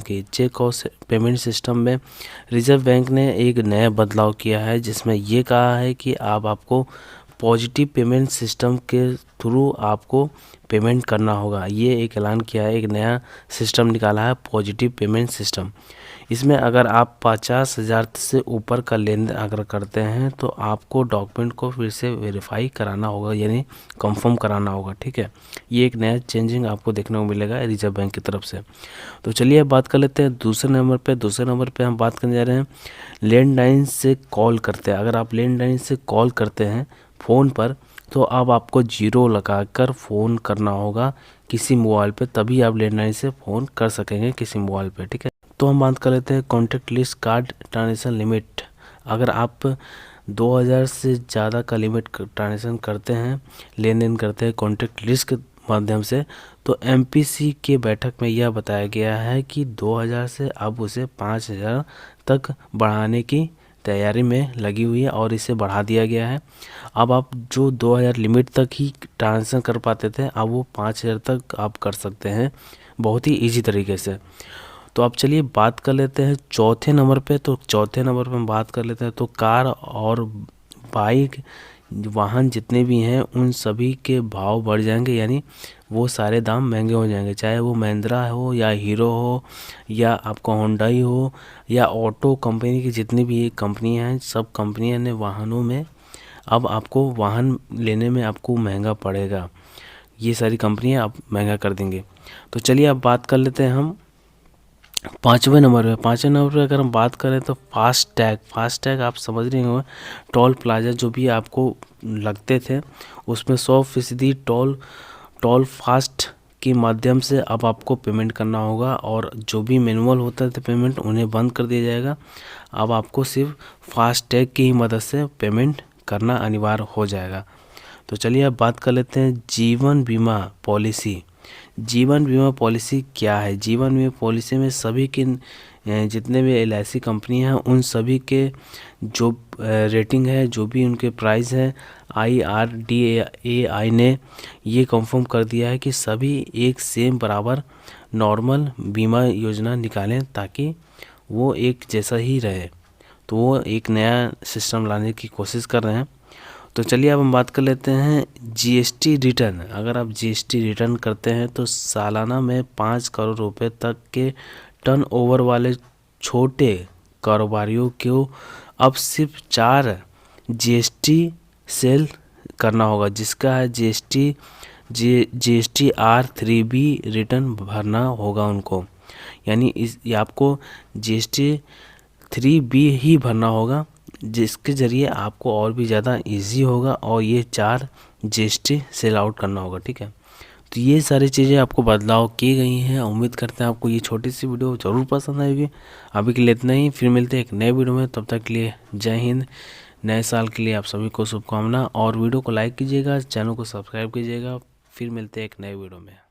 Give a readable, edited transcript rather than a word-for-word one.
की। चेक और payment system में रिजर्व बैंक ने एक नया बदलाव किया है, जिसमें ये कहा है कि आपको पॉजिटिव पेमेंट सिस्टम के थ्रू आपको पेमेंट करना होगा। ये एक ऐलान किया है, एक नया सिस्टम निकाला है पॉजिटिव पेमेंट सिस्टम। इसमें अगर आप 50,000 से ऊपर का लेन देन अगर करते हैं तो आपको डॉक्यूमेंट को फिर से वेरीफाई कराना होगा, यानी कंफर्म कराना होगा। ठीक है, ये एक नया चेंजिंग आपको देखने को मिलेगा रिजर्व बैंक की तरफ से। तो चलिए अब बात कर लेते हैं दूसरे नंबर पे हम बात करने जा रहे हैं लैंडलाइन से कॉल करते हैं। अगर आप लैंडलाइन से कॉल करते हैं फ़ोन पर तो अब आपको 0 लगाकर फ़ोन करना होगा किसी मोबाइल पे, तभी आप लैंडलाइन से फ़ोन कर सकेंगे किसी मोबाइल पे। ठीक है, तो हम बात कर लेते हैं contact list card transaction limit. अगर आप 2000 से ज़्यादा का लिमिट ट्रांजेक्शन करते हैं, लेन देन करते हैं कॉन्टैक्ट लिस्ट के माध्यम से, तो एमपीसी के बैठक में यह बताया गया है कि 2000 से अब उसे 5000 तक बढ़ाने की तैयारी में लगी हुई है और इसे बढ़ा दिया गया है। अब आप जो 2000 लिमिट तक ही ट्रांजेक्शन कर पाते थे, अब वो 5000 तक आप कर सकते हैं बहुत ही इजी तरीके से। तो अब चलिए बात कर लेते हैं चौथे नंबर पे। तो चौथे नंबर पे हम बात कर लेते हैं तो कार और बाइक वाहन जितने भी हैं उन सभी के भाव बढ़ जाएंगे, यानी वो सारे दाम महंगे हो जाएंगे, चाहे वो महिंद्रा हो या हीरो हो या आपका होंडाई हो या ऑटो कंपनी की जितनी भी कंपनियां हैं, सब कंपनियां ने वाहनों में अब आपको वाहन लेने में आपको महंगा पड़ेगा। ये सारी कंपनियां अब महंगा कर देंगे। तो चलिए अब बात कर लेते हैं हम पाँचवें नंबर पे अगर हम बात करें तो फास्टैग आप समझ रहे होंगे, टोल प्लाजा जो भी आपको लगते थे उसमें 100% टोल फास्ट के माध्यम से अब आपको पेमेंट करना होगा, और जो भी मैनुअल होता था पेमेंट उन्हें बंद कर दिया जाएगा। अब आपको सिर्फ फास्टैग की ही मदद से पेमेंट करना अनिवार्य हो जाएगा। तो चलिए अब बात कर लेते हैं जीवन बीमा पॉलिसी। जीवन बीमा पॉलिसी क्या है? जीवन बीमा पॉलिसी में सभी के जितने भी एलआईसी कंपनी हैं उन सभी के जो रेटिंग है, जो भी उनके प्राइस है, IRDAI ने ये कंफर्म कर दिया है कि सभी एक सेम बराबर नॉर्मल बीमा योजना निकालें ताकि वो एक जैसा ही रहे। तो वो एक नया सिस्टम लाने की कोशिश कर रहे हैं। तो चलिए अब हम बात कर लेते हैं जीएसटी रिटर्न। अगर आप जीएसटी रिटर्न करते हैं तो सालाना में 5 करोड़ रुपए तक के टर्नओवर वाले छोटे कारोबारियों को अब सिर्फ 4 जीएसटी सेल करना होगा, जिसका है जीएसटी R3B रिटर्न भरना होगा उनको, यानी आपको जीएसटी 3B ही भरना होगा, जिसके ज़रिए आपको और भी ज़्यादा इजी होगा और ये 4 जीएसटी सेल आउट करना होगा। ठीक है, तो ये सारी चीज़ें आपको बदलाव की गई हैं। उम्मीद करते हैं आपको ये छोटी सी वीडियो ज़रूर पसंद आएगी। अभी के लिए इतना ही, फिर मिलते हैं एक नए वीडियो में। तब तक के लिए जय हिंद। नए साल के लिए आप सभी को शुभकामना, और वीडियो को लाइक कीजिएगा, चैनल को सब्सक्राइब कीजिएगा। फिर मिलते हैं एक नए वीडियो में।